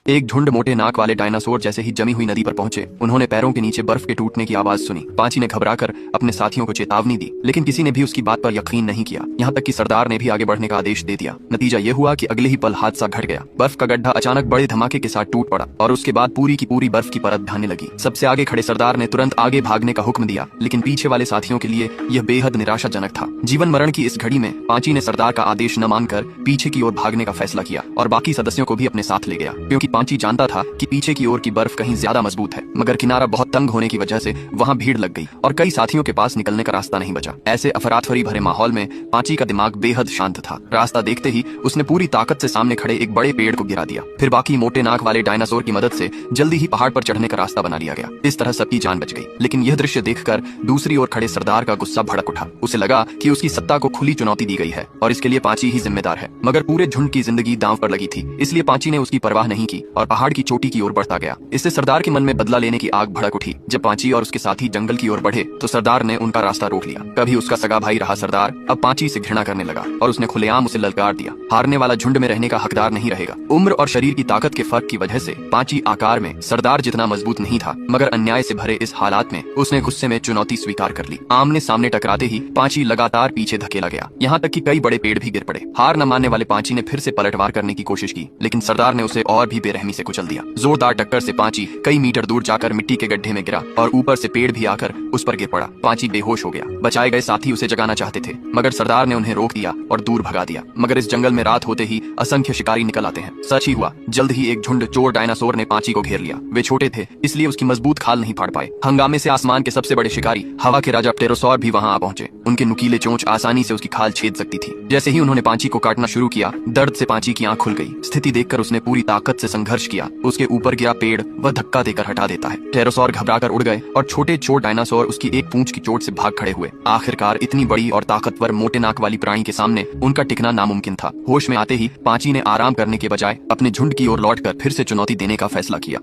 एक झुंड मोटे नाक वाले डायनासोर जैसे ही जमी हुई नदी पर पहुंचे, उन्होंने पैरों के नीचे बर्फ के टूटने की आवाज सुनी। पांची ने घबराकर अपने साथियों को चेतावनी दी, लेकिन किसी ने भी उसकी बात पर यकीन नहीं किया। यहाँ तक कि सरदार ने भी आगे बढ़ने का आदेश दे दिया। नतीजा ये हुआ कि अगले ही पल हादसा घट गया। बर्फ का गड्ढा अचानक बड़े धमाके के साथ टूट पड़ा और उसके बाद पूरी की पूरी बर्फ की परत ढहने लगी। सबसे आगे खड़े सरदार ने तुरंत आगे भागने का हुक्म दिया, लेकिन पीछे वाले साथियों के लिए यह बेहद निराशाजनक था। जीवन मरण की इस घड़ी में पांची ने सरदार का आदेश न मानकर पीछे की ओर भागने का फैसला किया और बाकी सदस्यों को भी अपने साथ ले गया, क्योंकि पांची जानता था कि पीछे की ओर की बर्फ कहीं ज्यादा मजबूत है। मगर किनारा बहुत तंग होने की वजह से वहां भीड़ लग गई और कई साथियों के पास निकलने का रास्ता नहीं बचा। ऐसे अफरातफरी भरे माहौल में पांची का दिमाग बेहद शांत था। रास्ता देखते ही उसने पूरी ताकत से सामने खड़े एक बड़े पेड़ को गिरा दिया। फिर बाकी मोटे नाक वाले डायनासोर की मदद से जल्दी ही पहाड़ पर चढ़ने का रास्ता बना लिया गया। इस तरह सबकी जान बच गई। लेकिन यह दृश्य देखकर दूसरी ओर खड़े सरदार का गुस्सा भड़क उठा। उसे लगा कि उसकी सत्ता को खुली चुनौती दी गई है और इसके लिए पांची ही जिम्मेदार है। मगर पूरे झुंड की जिंदगी दांव पर लगी थी, इसलिए पांची ने उसकी परवाह नहीं की और पहाड़ की चोटी की ओर बढ़ता गया। इससे सरदार के मन में बदला लेने की आग भड़क उठी। जब पांची और उसके साथी जंगल की ओर बढ़े तो सरदार ने उनका रास्ता रोक लिया। कभी उसका सगा भाई रहा सरदार अब पांची से घृणा करने लगा और उसने खुलेआम उसे ललकार दिया। हारने वाला झुंड में रहने का हकदार नहीं रहेगा। उम्र और शरीर की ताकत के फर्क की वजह से पांची आकार में सरदार जितना मजबूत नहीं था, मगर अन्याय से भरे इस हालात में उसने गुस्से में चुनौती स्वीकार कर ली। आमने सामने टकराते ही पांची लगातार पीछे धकेला गया, यहाँ तक कि कई बड़े पेड़ भी गिर पड़े। हार न मानने वाले पांची ने फिर से पलटवार करने की कोशिश की, लेकिन सरदार ने उसे और भी बेरहमी से कुचल दिया। जोरदार टक्कर से पांची कई मीटर दूर जाकर मिट्टी के गड्ढे में गिरा और ऊपर से पेड़ भी आकर उस पर गिर पड़ा। पांची बेहोश हो गया। बचाए गए साथी उसे जगाना चाहते थे, मगर सरदार ने उन्हें रोक दिया और दूर भगा दिया। मगर इस जंगल में रात होते ही असंख्य शिकारी निकल आते हैं। सच ही हुआ, जल्द ही एक झुंड चोर डायनासोर ने पांची को घेर लिया। वे छोटे थे, इसलिए उसकी मजबूत खाल नहीं फाड़ पाए। हंगामे से आसमान के सबसे बड़े शिकारी हवा के राजा प्टेरोसौर भी वहां आ पहुंचे। उनके नुकीले चोंच आसानी से उसकी खाल छेद सकती थी। जैसे ही उन्होंने पांची को काटना शुरू किया, दर्द से पांची की आंख खुल गई। स्थिति देखकर उसने पूरी ताकत से संघर्ष किया। उसके ऊपर गिरा पेड़ वह धक्का देकर हटा देता है। प्टेरोसौर घबराकर उड़ गए और छोटे चोर डायनासोर उसकी एक पूंछ की चोट से भाग खड़े हुए। आखिरकार इतनी बड़ी और ताकतवर मोटे नाक वाली प्राणी के सामने उनका टिकना नामुमकिन था। होश में आते ही पांची ने आराम करने के बजाय अपने झुंड की ओर लौटकर फिर से चुनौती देने का फैसला किया।